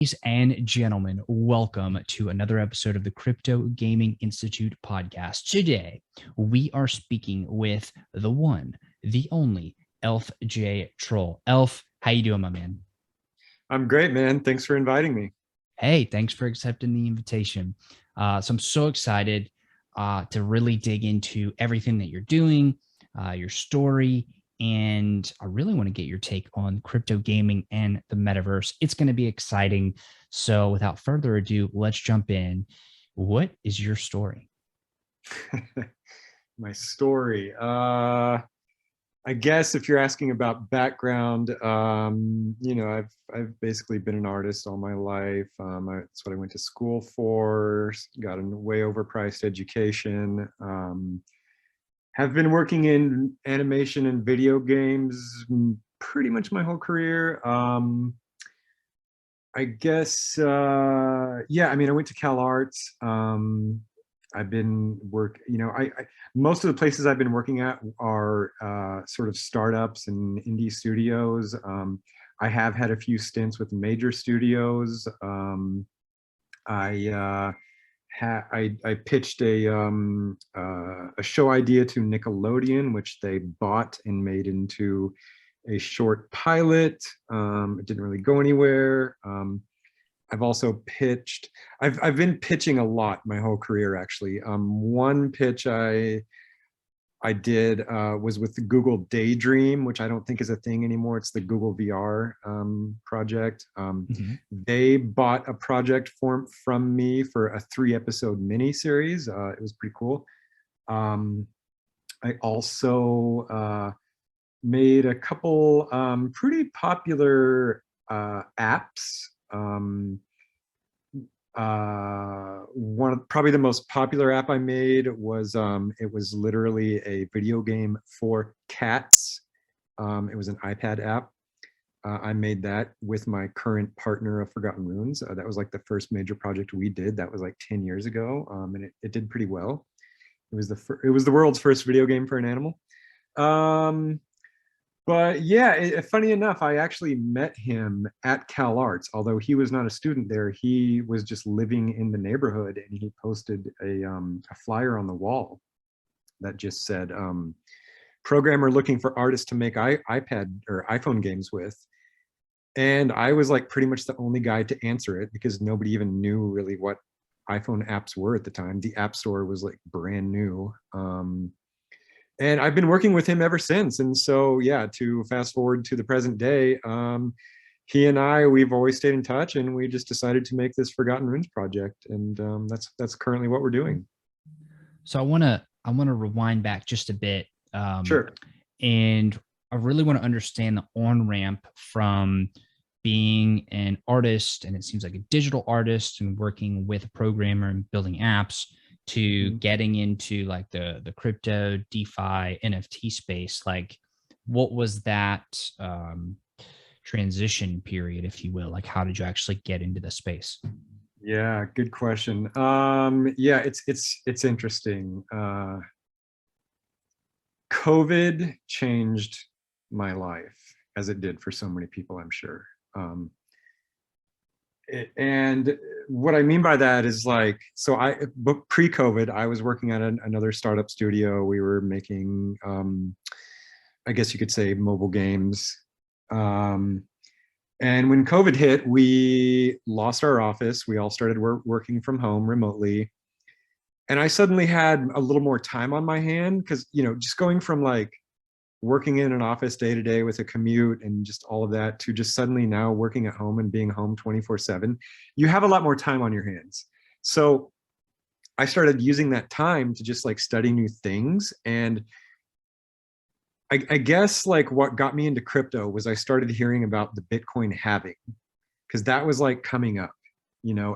Ladies and gentlemen, welcome to another episode of the Crypto Gaming Institute podcast. Today, we are speaking with the one, the only Elf J. Trul. Elf, how you doing, my man? I'm great, man. Thanks for inviting me. Hey, thanks for accepting the invitation. So I'm so excited to really dig into everything that you're doing, your story, and I really want to get your take on crypto gaming and the metaverse. It's going to be exciting. So without further ado, let's jump in. What is your story? My story. I guess if you're asking about background, I've basically been an artist all my life. That's what I went to school for. Got a way overpriced education. Have been working in animation and video games pretty much my whole career. I guess, I went to Cal Arts. I've been most of the places I've been working at are sort of startups and indie studios. I have had a few stints with major studios. I pitched a show idea to Nickelodeon, which they bought and made into a short pilot. It didn't really go anywhere. I've also pitched. I've been pitching a lot my whole career, actually. One pitch I did was with the Google Daydream, which I don't think is a thing anymore. It's the Google VR project. They bought a project from me for a 3-episode miniseries. It was pretty cool. I also made a couple pretty popular apps. Probably the most popular app I made was it was literally a video game for cats. It was an iPad app. I made that with my current partner of Forgotten Runes. That was like the first major project we did. That was like 10 years ago, and it did pretty well. It was the world's first video game for an animal. But yeah, funny enough, I actually met him at Cal Arts. Although he was not a student there, he was just living in the neighborhood, and he posted a flyer on the wall that just said, "Programmer looking for artists to make iPad or iPhone games with." And I was like pretty much the only guy to answer it because nobody even knew really what iPhone apps were at the time. The App Store was like brand new. And I've been working with him ever since. And so, yeah, to fast forward to the present day, he and we've always stayed in touch, and we just decided to make this Forgotten Runes project. And that's currently what we're doing. So I want to rewind back just a bit. Sure. And I really want to understand the on-ramp from being an artist, and it seems like a digital artist, and working with a programmer and building apps, to getting into like the crypto, DeFi, NFT space. Like, what was that transition period, if you will? Like, how did you actually get into the space? Yeah, good question. Yeah, it's interesting. COVID changed my life, as it did for so many people, I'm sure. And what I mean by that is, like, so pre-COVID, I was working at another startup studio. We were making, I guess you could say, mobile games. And when COVID hit, we lost our office. We all started working from home remotely. And I suddenly had a little more time on my hand because, just going from like working in an office day to day with a commute and just all of that to just suddenly now working at home and being home 24/7, you have a lot more time on your hands. So I started using that time to just like study new things. And I guess like what got me into crypto was I started hearing about the Bitcoin halving, because that was like coming up,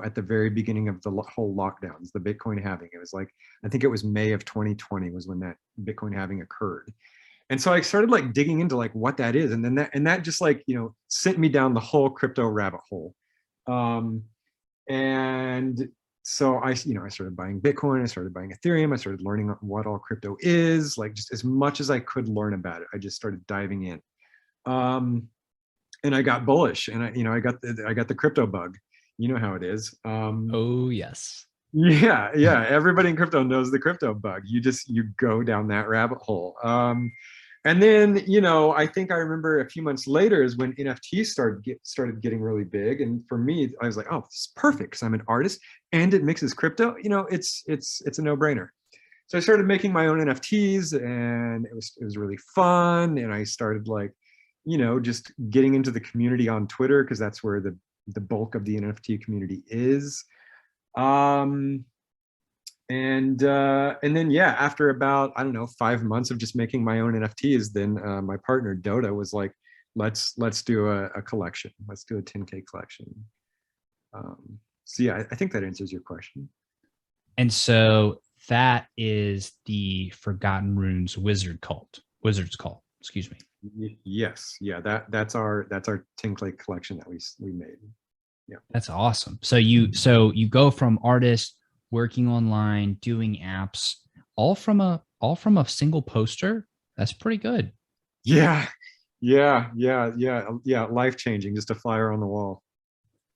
at the very beginning of the whole lockdowns, the Bitcoin halving. It was like, I think it was May of 2020 was when that Bitcoin halving occurred. And so I started like digging into like what that is. And then that just like, sent me down the whole crypto rabbit hole. And so I started buying Bitcoin, I started buying Ethereum, I started learning what all crypto is, like just as much as I could learn about it. I just started diving in. And I got bullish, and I got the crypto bug. You know how it is. Oh, yes. Yeah, yeah. Everybody in crypto knows the crypto bug. You go down that rabbit hole. And then, I think I remember a few months later is when NFTs started getting really big. And for me, I was like, oh, this is perfect because I'm an artist and it mixes crypto. It's a no-brainer. So I started making my own NFTs, and it was really fun. And I started like, just getting into the community on Twitter because that's where the bulk of the NFT community is. Um, and then yeah, after about, I don't know, 5 months of just making my own NFTs, then my partner Dota was like, let's do a collection. Let's do a 10K collection. So yeah, I think that answers your question. And so that is the Forgotten Runes Wizard's Cult, excuse me. Yes, yeah, that's our 10K collection that we made. Yeah, that's awesome. So you go from artist working online, doing apps, all from a single poster. That's pretty good. Yeah, yeah. Life changing, just a flyer on the wall.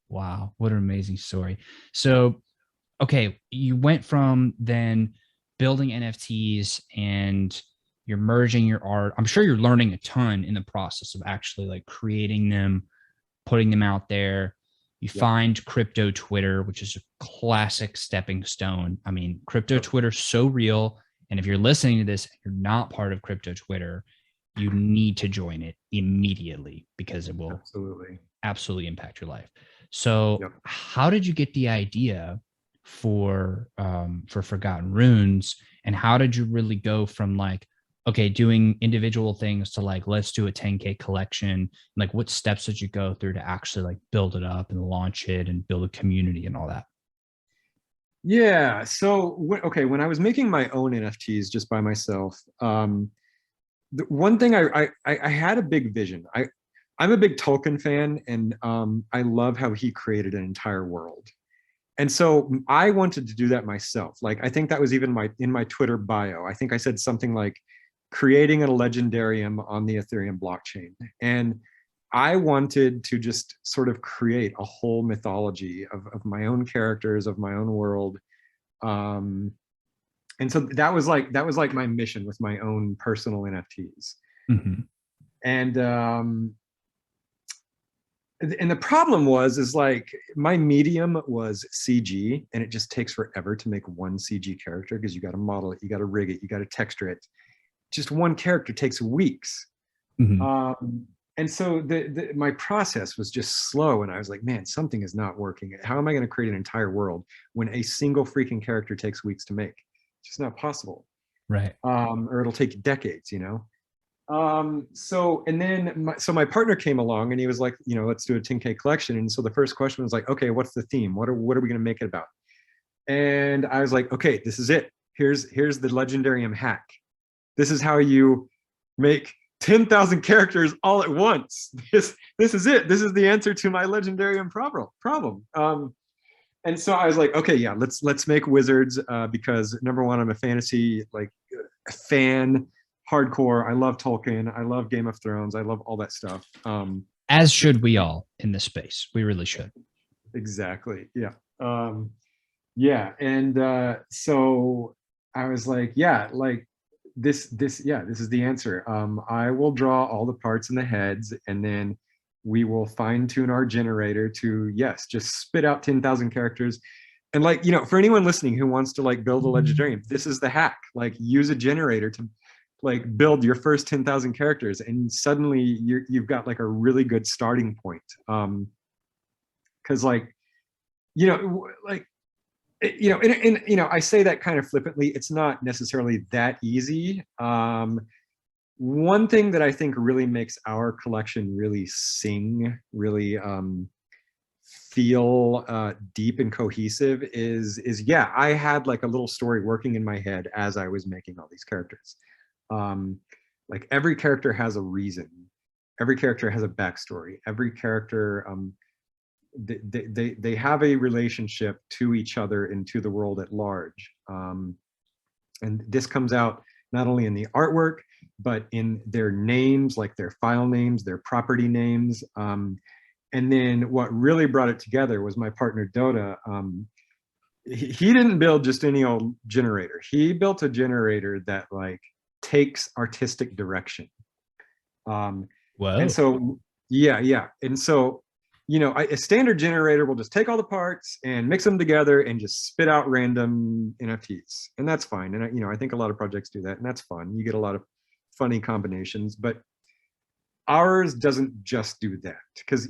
Wow, what an amazing story. So, okay, you went from then building NFTs and you're merging your art. I'm sure you're learning a ton in the process of actually like creating them, putting them out there. You find crypto Twitter, which is a classic stepping stone. I mean, crypto Twitter so real. And if you're listening to this, you're not part of crypto Twitter, you need to join it immediately because it will absolutely impact your life. So how did you get the idea for Forgotten Runes, and how did you really go from like, okay, doing individual things to like, let's do a 10K collection? Like, what steps did you go through to actually like build it up and launch it and build a community and all that? Yeah. So, when I was making my own NFTs just by myself, the one thing I had a big vision. I'm a big Tolkien fan, and I love how he created an entire world. And so I wanted to do that myself. Like, I think that was even in my Twitter bio. I think I said something like creating a legendarium on the Ethereum blockchain. And I wanted to just sort of create a whole mythology of my own characters, of my own world. And so that was like my mission with my own personal NFTs. Mm-hmm. And the problem is like my medium was CG, and it just takes forever to make one CG character because you got to model it, you got to rig it, you got to texture it. Just one character takes weeks. Mm-hmm. And so my process was just slow, and I was like, man, something is not working. How am I going to create an entire world when a single freaking character takes weeks to make? It's just not possible. Right. Or it'll take decades, So my partner came along, and he was like, let's do a 10K collection. And so the first question was like, okay, what's the theme? What are we going to make it about? And I was like, okay, this is it. Here's the Legendarium hack. This is how you make 10,000 characters all at once. This is it. This is the answer to my Legendarium problem. And so I was like, okay, yeah, let's make wizards, because number one, I'm a fantasy fan, hardcore. I love Tolkien. I love Game of Thrones. I love all that stuff. As should we all in this space. We really should. Exactly. Yeah. Yeah. And so I was like, yeah, like this is the answer. I will draw all the parts and the heads, and then we will fine tune our generator to, yes, just spit out 10,000 characters. And like, for anyone listening who wants to like build a Legendarium, this is the hack. Like, use a generator to like build your first 10,000 characters, and suddenly you've got like a really good starting point. Because like, like, and I say that kind of flippantly. It's not necessarily that easy. One thing that I think really makes our collection really sing, really feel deep and cohesive is yeah, I had like a little story working in my head as I was making all these characters. Like, every character has a reason. Every character has a backstory. Every character, they have a relationship to each other and to the world at large. And this comes out not only in the artwork, but in their names, like their file names, their property names. And then what really brought it together was my partner Dota. He didn't build just any old generator. He built a generator that like takes artistic direction. And Whoa. so, yeah. And so, a standard generator will just take all the parts and mix them together and just spit out random NFTs. And that's fine. And, I think a lot of projects do that, and that's fun. You get a lot of funny combinations, but ours doesn't just do that, because,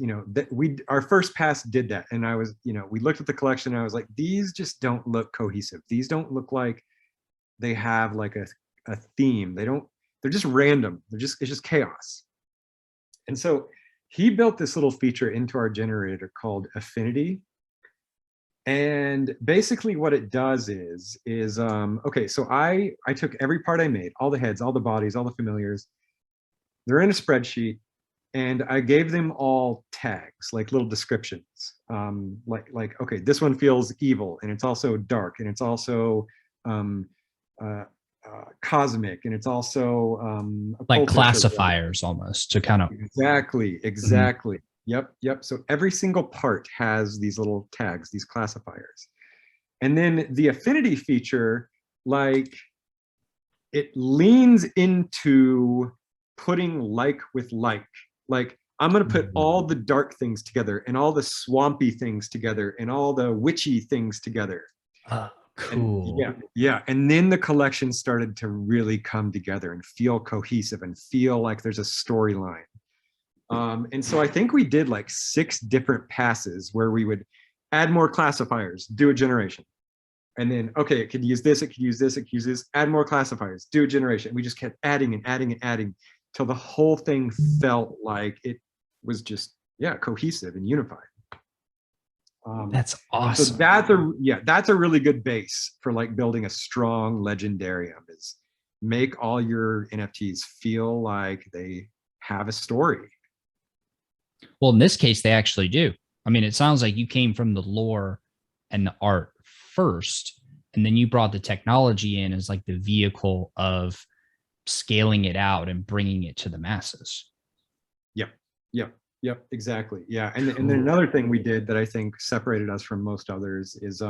our first pass did that. And I was, we looked at the collection and I was like, these just don't look cohesive. These don't look like they have like a theme. They're just random. It's just chaos. And so he built this little feature into our generator called Affinity. And basically what it does is okay, so I took every part I made, all the heads, all the bodies, all the familiars. They're in a spreadsheet, and I gave them all tags, like little descriptions. Like, okay, this one feels evil, and it's also dark, and it's also cosmic, and it's also Like classifiers almost to kind of. Exactly. Yep. So every single part has these little tags, these classifiers. And then the affinity feature, like, it leans into putting like with like. Like, I'm going to put all the dark things together and all the swampy things together and all the witchy things together. Cool. And yeah. And then the collection started to really come together and feel cohesive and feel like there's a storyline. And so I think we did like 6 different passes where we would add more classifiers, do a generation. And then, okay, it could use this, it could use this, it could use this, add more classifiers, do a generation. We just kept adding and adding and adding till the whole thing felt like it was just, cohesive and unified. That's awesome. So that's a really good base for like building a strong Legendarium, is make all your NFTs feel like they have a story. Well, in this case, they actually do. I mean, it sounds like you came from the lore and the art first, and then you brought the technology in as like the vehicle of scaling it out and bringing it to the masses. Yep, exactly. Yeah. And then another thing we did that I think separated us from most others is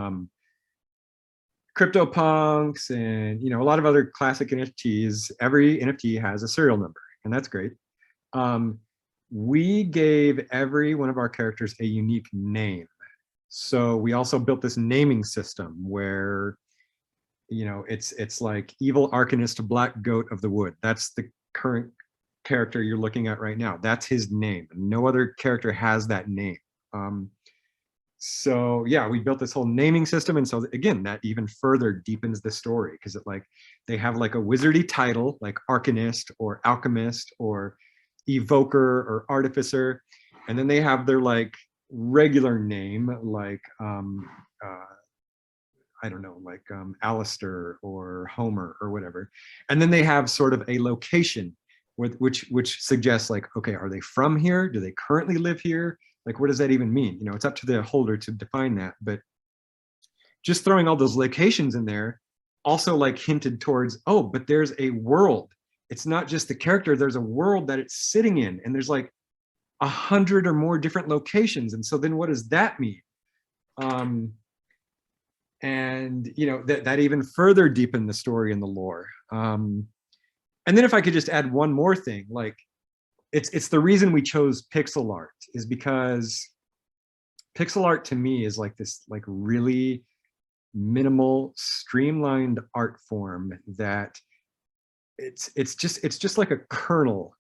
CryptoPunks and, a lot of other classic NFTs. Every NFT has a serial number, and that's great. We gave every one of our characters a unique name. So we also built this naming system where, it's like Evil Arcanist Black Goat of the Wood. That's the current character you're looking at right now. That's his name. No other character has that name. So yeah, we built this whole naming system. And so again, that even further deepens the story, because they have like a wizardy title, like Arcanist or Alchemist or Evoker or Artificer. And then they have their like regular name, like I don't know, like Alistair or Homer or whatever. And then they have sort of a location which suggests like, okay, are they from here? Do they currently live here? Like, what does that even mean? It's up to the holder to define that. But just throwing all those locations in there also like hinted towards, oh, but there's a world. It's not just the character, there's a world that it's sitting in, and there's like 100 or more different locations. And so then what does that mean? And that even further deepened the story and the lore. And then if I could just add one more thing, like it's the reason we chose pixel art, is because pixel art to me is like this like really minimal, streamlined art form that it's just like a kernel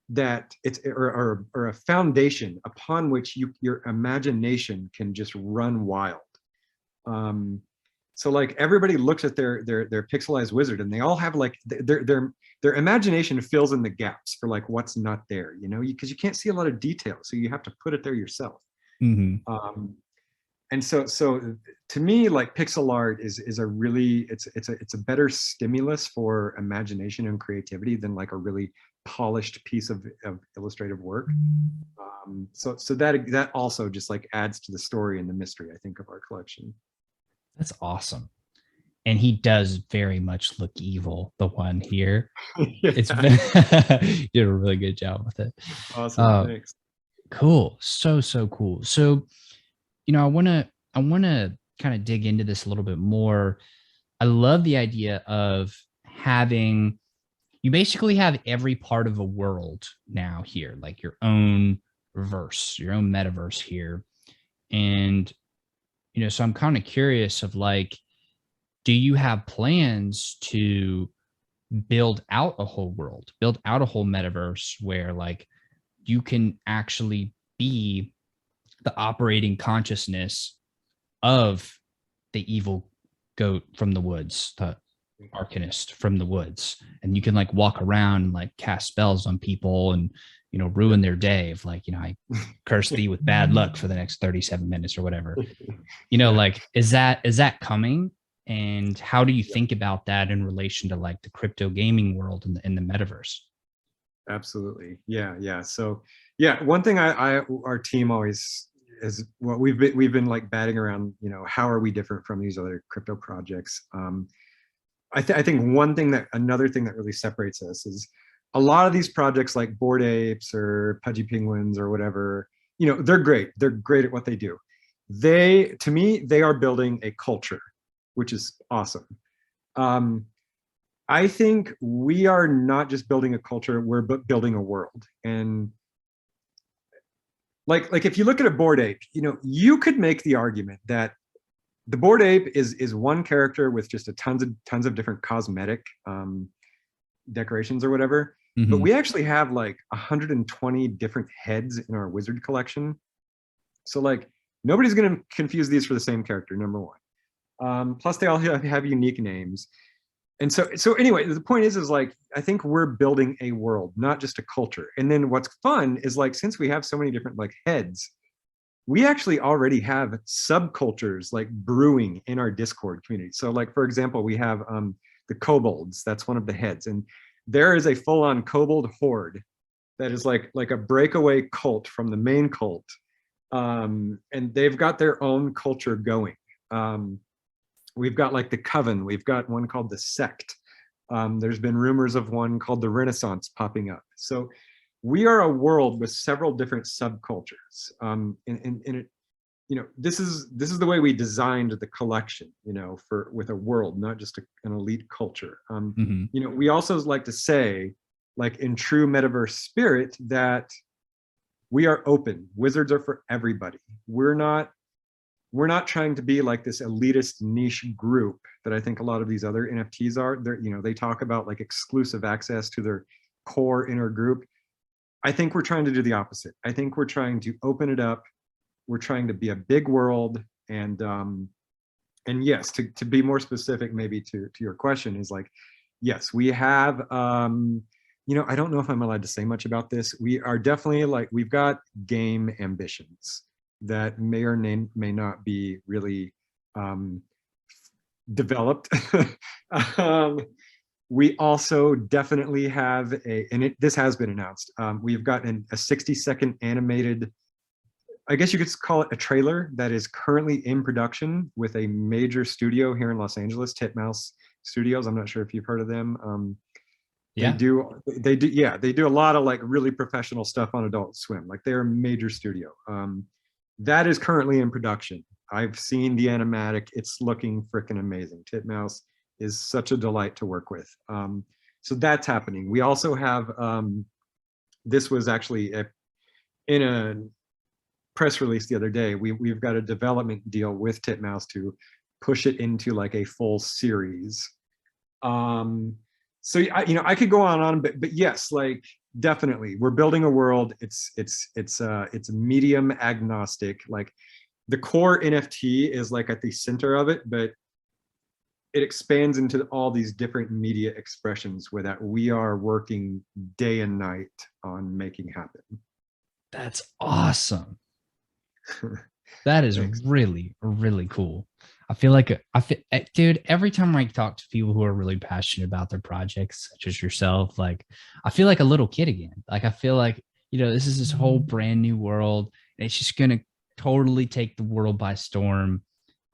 that it's or a foundation upon which your imagination can just run wild. So like everybody looks at their pixelized wizard, and they all have like their imagination fills in the gaps for like what's not there, because you can't see a lot of detail, so you have to put it there yourself. Mm-hmm. And so to me, like pixel art is a really it's a better stimulus for imagination and creativity than like a really polished piece of illustrative work. So that also just like adds to the story and the mystery, I think, of our collection. That's awesome. And he does very much look evil, the one here. Yeah. It's been you did a really good job with it. Awesome. Thanks. Cool. So cool. So, I want to kind of dig into this a little bit more. I love the idea of having you basically have every part of a world now here, like your own verse, your own metaverse here. And, so I'm kind of curious of like, do you have plans to build out a whole world, build out a whole metaverse where like you can actually be the operating consciousness of the evil goat from the woods, the arcanist from the woods, and you can like walk around and like cast spells on people and ruin their day of like, I curse thee with bad luck for the next 37 minutes or whatever. Yeah. Like is that coming? And how do you think about that in relation to like the crypto gaming world in the metaverse? Absolutely. Yeah. So yeah, one thing our team always is what we've been like batting around, how are we different from these other crypto projects? I think another thing that really separates us is a lot of these projects like Bored Apes or Pudgy Penguins or whatever, they're great. They're great at what they do. To me, they are building a culture, which is awesome. I think we are not just building a culture, we're building a world. And like if you look at a Bored Ape, you could make the argument that the Bored Ape is one character with just tons of different cosmetic decorations or whatever. But Mm-hmm. we actually have like 120 different heads in our wizard collection. So like nobody's going to confuse these for the same character, number one. Plus they all have unique names. And so anyway, the point is like, I think we're building a world, not just a culture. And then what's fun is like, since we have so many different like heads, we actually already have subcultures like brewing in our Discord community. So like, for example, we have the kobolds, that's one of the heads. And there is a full-on kobold horde that is like a breakaway cult from the main cult. And they've got their own culture going. We've got like the Coven. We've got one called the Sect. There's been rumors of one called the Renaissance popping up. So we are a world with several different subcultures. And it, this is the way we designed the collection, with a world, not just an elite culture. Mm-hmm. We also like to say, like in true metaverse spirit, that we are open. Wizards are for everybody. We're not trying to be like this elitist niche group that I think a lot of these other NFTs are. They talk about like exclusive access to their core inner group. I think we're trying to do the opposite. I think we're trying to open it up. We're trying to be a big world. And yes, to be more specific, maybe to your question is like, yes, we have, I don't know if I'm allowed to say much about this. We are definitely like, we've got game ambitions that may or may not be really developed. We also definitely have this has been announced. We've gotten a 60-second animated, I guess you could call it a trailer that is currently in production with a major studio here in Los Angeles, Titmouse Studios. I'm not sure if you've heard of them. Yeah. They do a lot of like really professional stuff on Adult Swim. Like they're a major studio. That is currently in production. I've seen the animatic. It's looking freaking amazing. Titmouse is such a delight to work with. So that's happening. We also have, this was actually in a press release the other day, we've got a development deal with Titmouse to push it into like a full series. So I could go on, but yes, like definitely, we're building a world. It's medium agnostic. Like the core NFT is like at the center of it, but it expands into all these different media expressions where that we are working day and night on making happen. That's awesome. That is Thanks. really, really cool. I feel like dude, every time I talk to people who are really passionate about their projects, such as yourself, like I feel like a little kid again. Like I feel like, this is this whole brand new world. And it's just gonna totally take the world by storm.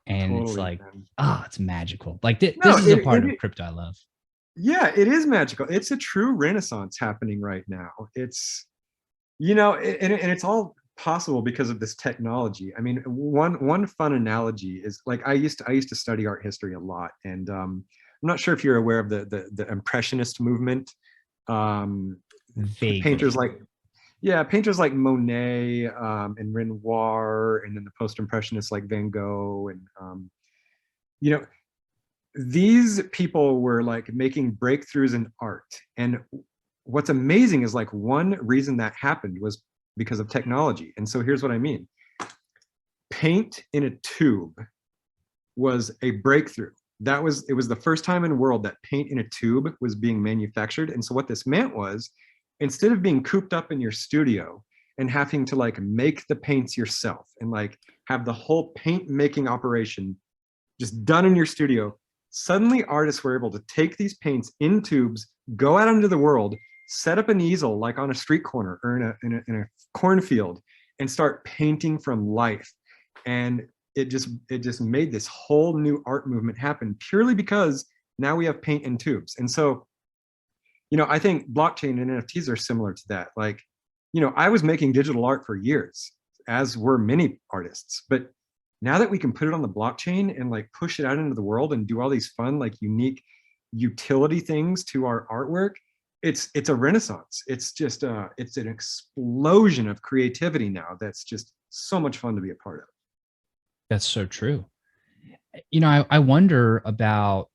And it's Totally, like, man. it's magical. Like No, this is a part of crypto I love. yeah, it is magical. It's a true renaissance happening right now. It's, and it's all possible because of this technology. I mean, one fun analogy is like I used to study art history a lot, and I'm not sure if you're aware of the Impressionist movement. Um, Vaguely. painters like painters like Monet and Renoir, and then the post-impressionists like Van Gogh, and you know, these people were like making breakthroughs in art. And what's amazing is like one reason that happened was because of technology. And so here's what I mean. Paint in a tube was a breakthrough. It was the first time in the world that paint in a tube was being manufactured. And so what this meant was, instead of being cooped up in your studio and having to like make the paints yourself and like have the whole paint making operation just done in your studio, suddenly artists were able to take these paints in tubes, go out into the world, set up an easel like on a street corner or in a cornfield, and start painting from life. And it just made this whole new art movement happen purely because now we have paint in tubes. And so, I think blockchain and NFTs are similar to that. Like, I was making digital art for years, as were many artists, but now that we can put it on the blockchain and like push it out into the world and do all these fun, like unique utility things to our artwork, it's a renaissance. It's just it's an explosion of creativity now that's just so much fun to be a part of. That's so true. I wonder about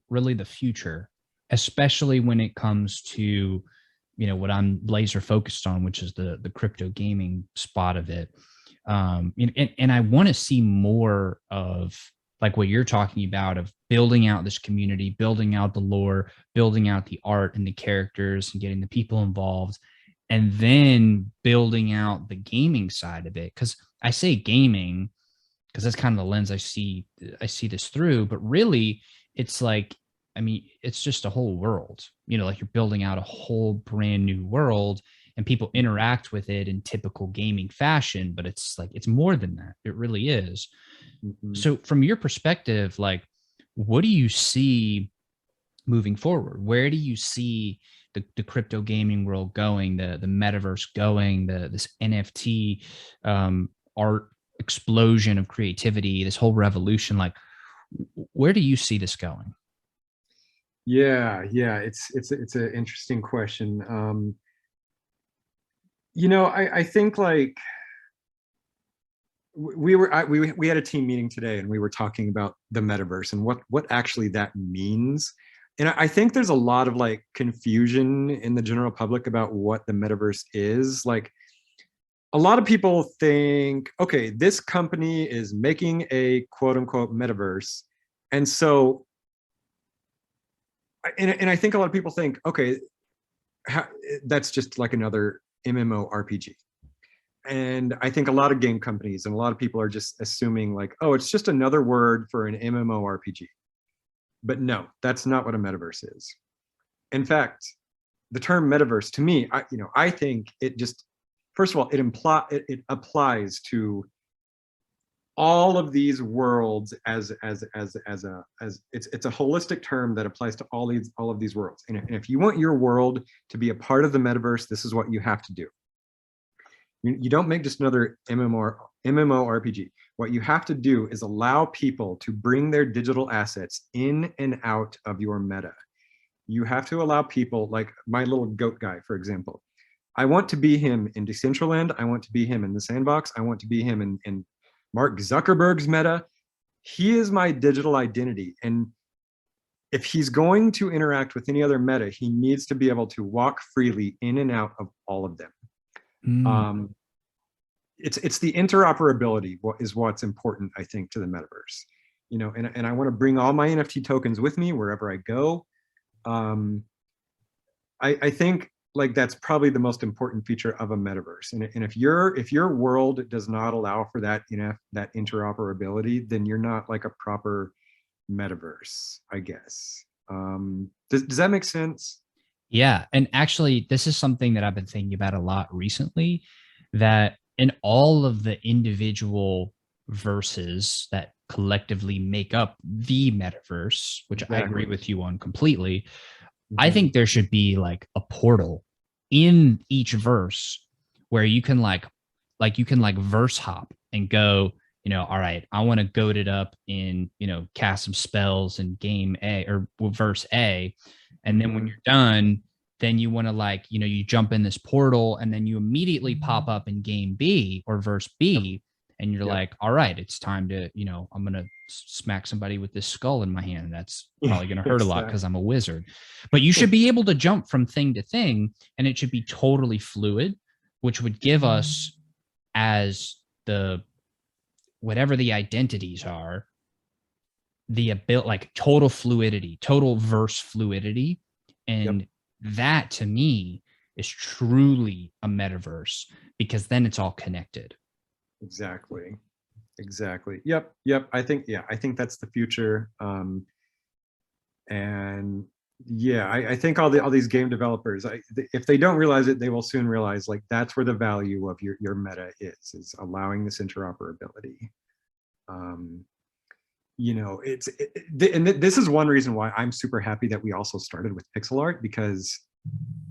really the future, especially when it comes to, what I'm laser focused on, which is the crypto gaming spot of it. And I want to see more of like what you're talking about, of building out this community, building out the lore, building out the art and the characters and getting the people involved, and then building out the gaming side of it. Because I say gaming because that's kind of the lens I see this through, but really it's like, I mean, it's just a whole world, like you're building out a whole brand new world and people interact with it in typical gaming fashion, but it's like, it's more than that. It really is. Mm-hmm. So from your perspective, like, what do you see moving forward? Where do you see the crypto gaming world going, the metaverse going, this NFT art explosion of creativity, this whole revolution? Like, where do you see this going? Yeah, it's an interesting question. I think like we had a team meeting today and we were talking about the metaverse and what actually that means. And I think there's a lot of like confusion in the general public about what the metaverse is. Like, a lot of people think, okay, this company is making a quote unquote metaverse. And so, and I think a lot of people think, okay, that's just like another MMORPG. And I think a lot of game companies and a lot of people are just assuming like, oh, it's just another word for an MMORPG. But no, that's not what a metaverse is. In fact, the term metaverse to me, I think it just, first of all, it applies to all of these worlds as it's a holistic term that applies to all of these worlds. And if you want your world to be a part of the metaverse, this is what you have to do. You don't make just another MMORPG. What you have to do is allow people to bring their digital assets in and out of your meta. You have to allow people, like my little goat guy, for example. I want to be him in Decentraland. I want to be him in the Sandbox. I want to be him in Mark Zuckerberg's meta. He is my digital identity. And if he's going to interact with any other meta, he needs to be able to walk freely in and out of all of them. It's the interoperability is what's important, I think, to the metaverse. And I want to bring all my NFT tokens with me wherever I go. I think like that's probably the most important feature of a metaverse. And if your world does not allow for that, that interoperability, then you're not like a proper metaverse, I guess. Does that make sense? Yeah. And actually, this is something that I've been thinking about a lot recently, that in all of the individual verses that collectively make up the metaverse, which exactly. I agree with you on completely, I think there should be like a portal in each verse where you can like like you can like verse hop and go, all right, I want to goad it up in, cast some spells in game A or verse A. And then when you're done, then you want to like, you jump in this portal and then you immediately pop up in game B or verse B. And you're like, all right, it's time to, I'm going to smack somebody with this skull in my hand. That's probably going to hurt a lot because I'm a wizard. But you should be able to jump from thing to thing, and it should be totally fluid, which would give us, as the whatever the identities are, the ability, like total fluidity, total verse fluidity. And that to me is truly a metaverse, because then it's all connected. Exactly. Yep. I think that's the future. And yeah, I think all these game developers, if they don't realize it, they will soon realize, like, that's where the value of your meta is allowing this interoperability. And this is one reason why I'm super happy that we also started with pixel art, because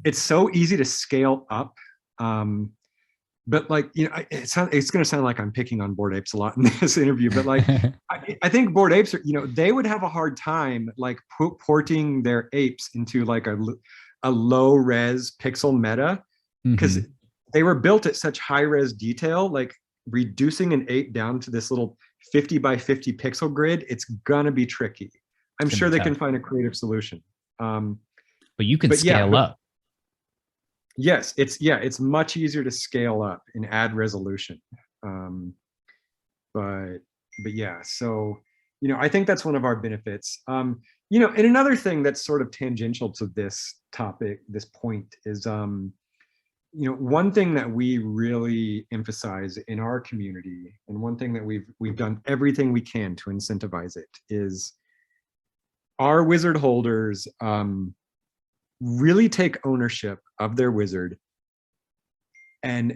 it's so easy to scale up. But like, it's going to sound like I'm picking on Bored Apes a lot in this interview, but like, I think Bored Apes are, they would have a hard time like porting their apes into like a low res pixel meta, because they were built at such high res detail. Like, reducing an ape down to this little 50 by 50 pixel grid, it's gonna be tricky. I'm sure they can find a creative solution. But you can scale up. Yes, it's much easier to scale up and add resolution. But yeah, so I think that's one of our benefits. And another thing that's sort of tangential to this topic, this point, is one thing that we really emphasize in our community, and one thing that we've done everything we can to incentivize it, is our wizard holders really take ownership of their wizard, and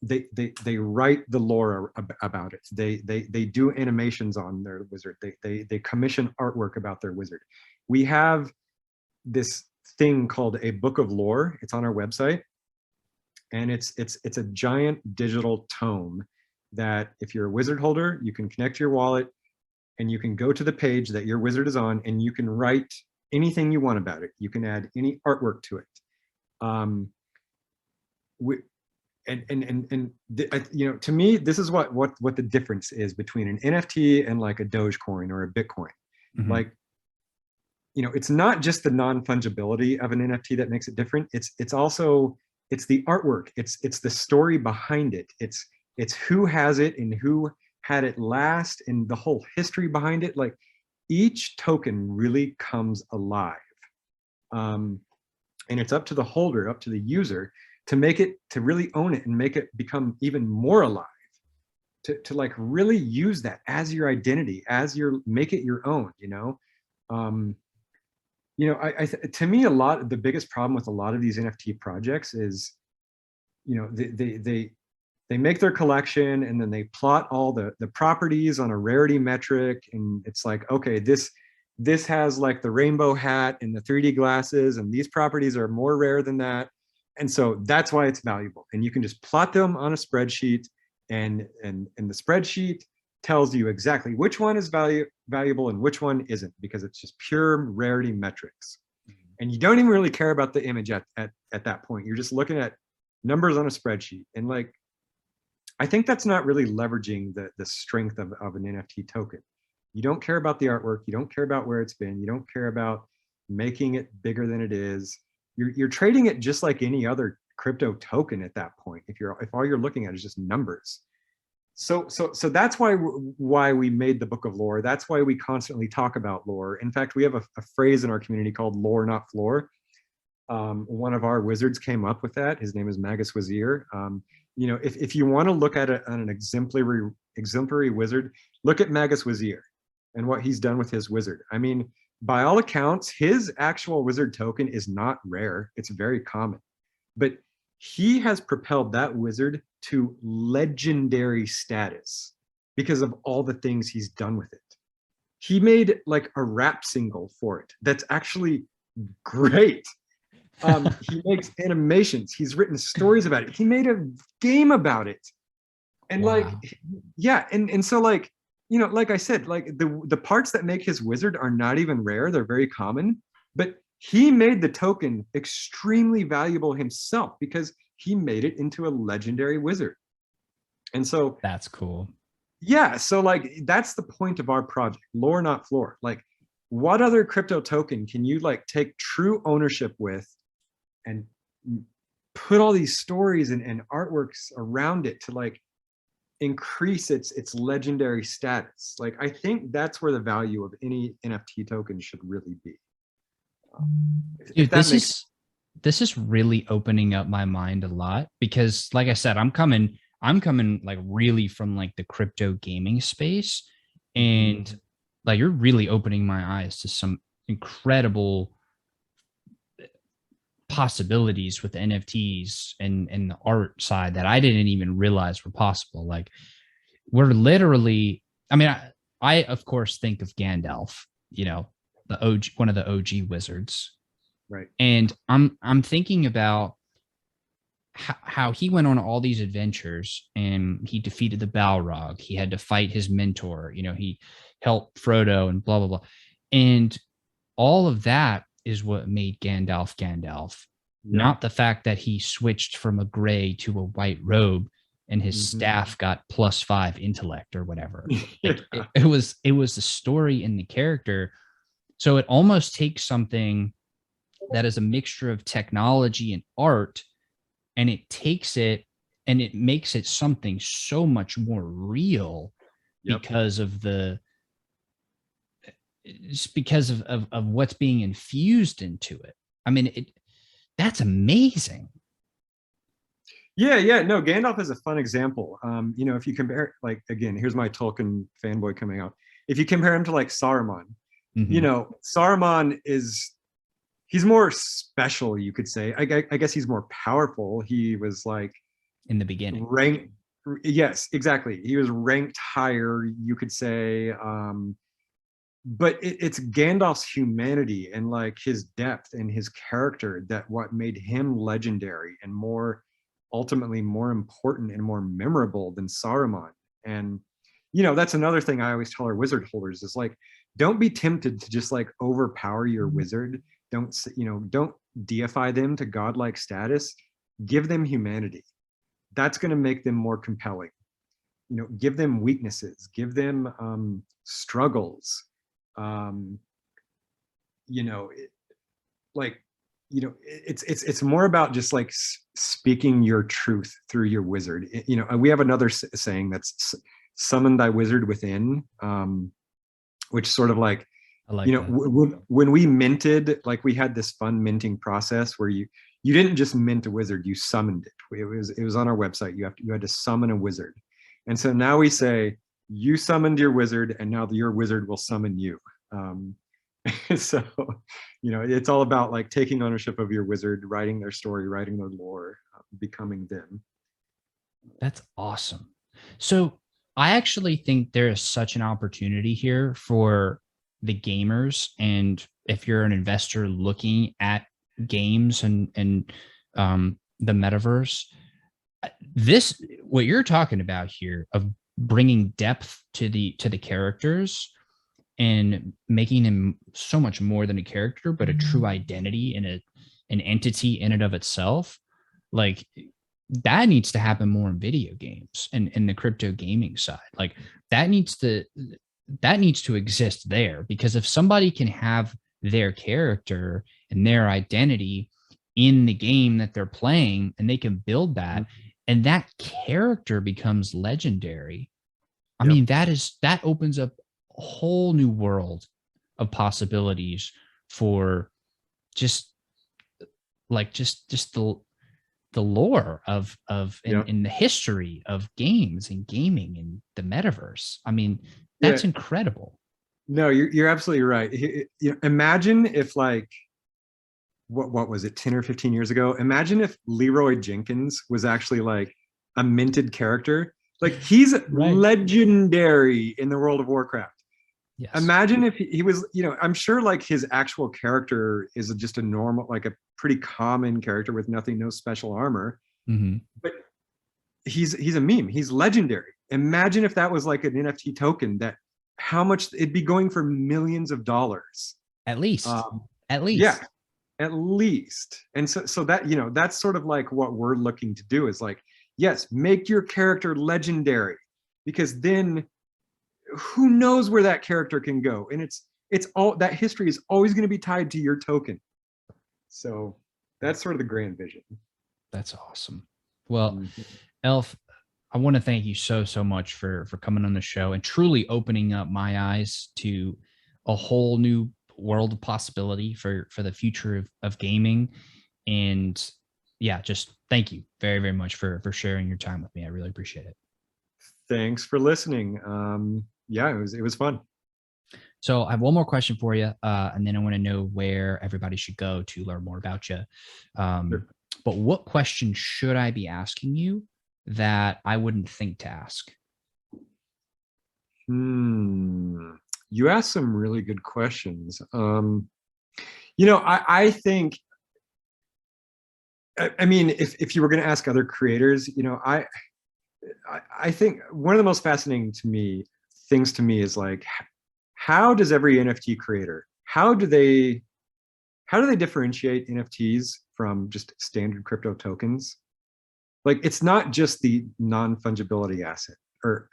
they write the lore about it. They do animations on their wizard. They commission artwork about their wizard. We have this thing called a book of lore. It's on our website, and it's a giant digital tome that, if you're a wizard holder, you can connect to your wallet and you can go to the page that your wizard is on, and you can write anything you want about it. You can add any artwork to it. To me, this is what the difference is between an NFT and like a Dogecoin or a Bitcoin. Like, it's not just the non-fungibility of an NFT that makes it different. It's also the artwork. It's the story behind it. It's who has it and who had it last, and the whole history behind it. Like, each token really comes alive. And it's up to the holder, up to the user, to really own it and make it become even more alive, to like really use that as your identity, make it your own. To me, the biggest problem with a lot of these NFT projects is, they make their collection and then they plot all the properties on a rarity metric, and it's like, okay, this has like the rainbow hat and the 3D glasses, and these properties are more rare than that, and so that's why it's valuable. And you can just plot them on a spreadsheet, and the spreadsheet tells you exactly which one is valuable and which one isn't, because it's just pure rarity metrics. And you don't even really care about the image at that point. You're just looking at numbers on a spreadsheet. And like, I think that's not really leveraging the strength of an NFT token. You don't care about the artwork. You don't care about where it's been. You don't care about making it bigger than it is. You're trading it just like any other crypto token at that point, if all you're looking at is just numbers. So that's why we made the Book of Lore. That's why we constantly talk about lore. In fact, we have a phrase in our community called lore, not floor. One of our wizards came up with that. His name is Magus Wazir. If you want to look at an exemplary wizard, look at Magus Wazir and what he's done with his wizard. I mean, by all accounts, his actual wizard token is not rare. It's very common. But he has propelled that wizard to legendary status because of all the things he's done with it. He made like a rap single for it that's actually great. He makes animations. He's written stories about it. He made a game about it. And like, Wow. yeah, and so like, you know, like I said, like the parts that make his wizard are not even rare, they're very common, but he made the token extremely valuable himself because he made it into a legendary wizard. And so That's cool. yeah, so like that's the point of our project, lore not floor. Like what other crypto token can you like take true ownership with and put all these stories and artworks around it to like increase its legendary status? Like I think that's where the value of any NFT token should really be. If Dude, that makes this is really opening up my mind a lot because like I said, I'm coming like really from like the crypto gaming space, Mhm. and like you're really opening my eyes to some incredible possibilities with NFTs and the art side that I didn't even realize were possible. Like we're literally, I mean, I of course think of Gandalf, you know, the OG, one of the OG wizards, Right. and I'm thinking about how he went on all these adventures and he defeated the Balrog. He had to fight his mentor. You know, he helped Frodo and blah blah blah, and all of that is what made Gandalf Gandalf, Yep. not the fact that he switched from a gray to a white robe and his Mhm. staff got +5 intellect or whatever. Like Yeah. it was the story and the character. So it almost takes something that is a mixture of technology and art, and it takes it and it makes it something so much more real Yep. because of the just because of what's being infused into it. I mean, that's amazing. Yeah, yeah. No, Gandalf is a fun example. You know, if you compare, like, again, here's my Tolkien fanboy coming out. If you compare him to like Saruman, you Mhm. know, Saruman is he's more special, you could say. I guess he's more powerful. He was like In the beginning. ranked. Yes, exactly. He was ranked higher, you could say. But it's Gandalf's humanity and like his depth and his character that what made him legendary and more ultimately more important and more memorable than Saruman. And you know, that's another thing I always tell our wizard holders is like, don't be tempted to just like overpower your wizard. Don't, you know, don't deify them to godlike status. Give them humanity. That's going to make them more compelling. You know, give them weaknesses, give them struggles. Um, you know, like, you know, it's more about just like speaking your truth through your wizard. You know, we have another saying that's summon thy wizard within, which sort of like, I you like know, that. when we minted, like we had this fun minting process where you didn't just mint a wizard, you summoned it. It was on our website. You had to summon a wizard. And so now we say, you summoned your wizard and now your wizard will summon you. Um, so, you know, it's all about like taking ownership of your wizard, writing their story, writing their lore, becoming them. That's awesome. So I actually think there is such an opportunity here for the gamers. And if you're an investor looking at games and the metaverse, this what you're talking about here of bringing depth to the characters and making him so much more than a character, but a true identity and an entity in and of itself. Like that needs to happen more in video games and in the crypto gaming side. Like that needs to that needs to exist there because if somebody can have their character and their identity in the game that they're playing and they can build that and that character becomes legendary, I Yep. mean, that opens up a whole new world of possibilities for just just the lore of Yep. in the history of games and gaming and the metaverse. I mean, Yeah. that's incredible. No, you're absolutely right. You know, imagine if like what was it, 10 or 15 years ago? Imagine if Leroy Jenkins was actually like a minted character. Like he's Right. legendary in the World of Warcraft. Yes. Imagine if he was, you know, I'm sure like his actual character is just a normal, like a pretty common character with nothing, no special armor. Hmm. But he's a meme. He's legendary. Imagine if that was like an NFT token, that how much it'd be going for millions of dollars. At least. At Yeah, least. at least. And so that, that's sort of like what we're looking to do, is like, yes, make your character legendary, because then who knows where that character can go. And it's all, that history is always going to be tied to your token. So that's sort of the grand vision. That's awesome. Well, Mhm. Elf, I want to thank you so much for coming on the show and truly opening up my eyes to a whole new world of possibility for the future of gaming. And yeah, just thank you very much for sharing your time with me. I really appreciate it. Thanks for listening. Yeah, it was fun. So I have one more question for you, and then I want to know where everybody should go to learn more about you. Sure. But what question should I be asking you that I wouldn't think to ask? You asked some really good questions. I think, I mean, if you were going to ask other creators, I think one of the most fascinating things to me is like, how does every NFT creator, how do they differentiate NFTs from just standard crypto tokens? Like, it's not just the non-fungibility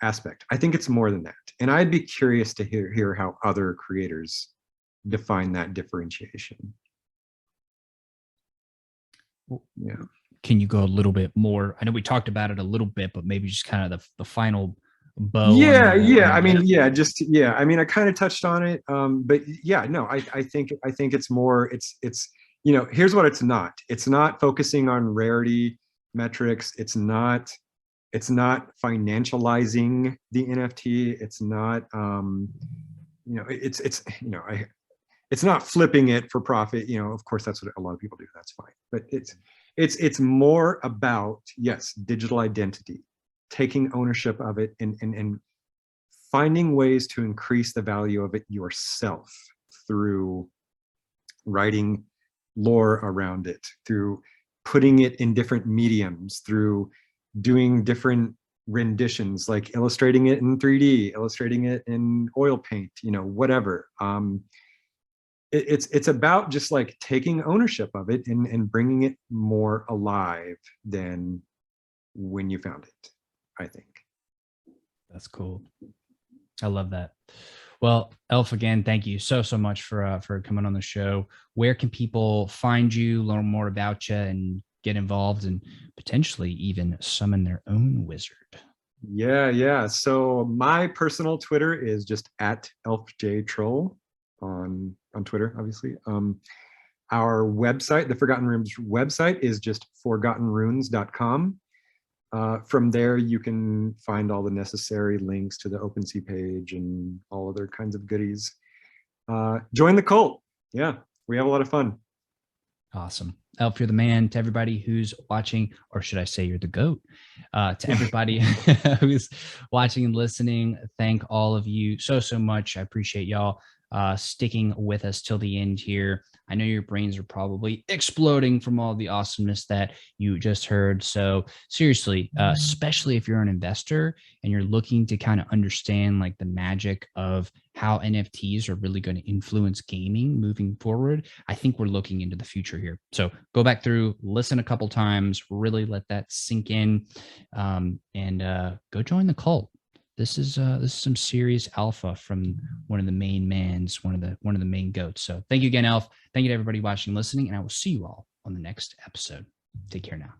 aspect. I think it's more than that. And I'd be curious to hear how other creators define that differentiation. Yeah. Can you go a little bit more? I know we talked about it a little bit, but maybe just kind of the final bow. Yeah. I mean, I kind of touched on it. But yeah, no, I think it's more, here's what it's not. It's not focusing on rarity metrics. It's not financializing the NFT. It's not, it's not flipping it for profit. Of course, that's what a lot of people do. That's fine. But it's more about, yes, digital identity, taking ownership of it, and finding ways to increase the value of it yourself through writing lore around it, through putting it in different mediums, through doing different renditions, like illustrating it in 3D, illustrating it in oil paint, whatever. It's about just like taking ownership of it and bringing it more alive than when you found it, I think. That's cool. I love that. Well, Elf, again, thank you so much for coming on the show. Where can people find you, learn more about you, and get involved and potentially even summon their own wizard? Yeah. So my personal Twitter is just at ElfJTrul on Twitter, obviously. Our website, the Forgotten Runes website, is just forgottenrunes.com. From there, you can find all the necessary links to the OpenSea page and all other kinds of goodies. Join the cult. Yeah, we have a lot of fun. Awesome. Elf, you're the man. To everybody who's watching, or should I say you're the GOAT, to everybody who's watching and listening, thank all of you so much. I appreciate y'all sticking with us till the end here. I know your brains are probably exploding from all the awesomeness that you just heard. So seriously, especially if you're an investor and you're looking to kind of understand like the magic of how NFTs are really going to influence gaming moving forward, I think we're looking into the future here. So go back through, listen a couple times, really let that sink in, and go join the cult. This is some serious alpha from one of the main mans, one of the main goats. So thank you again, Elf. Thank you to everybody watching and listening, and I will see you all on the next episode. Take care now.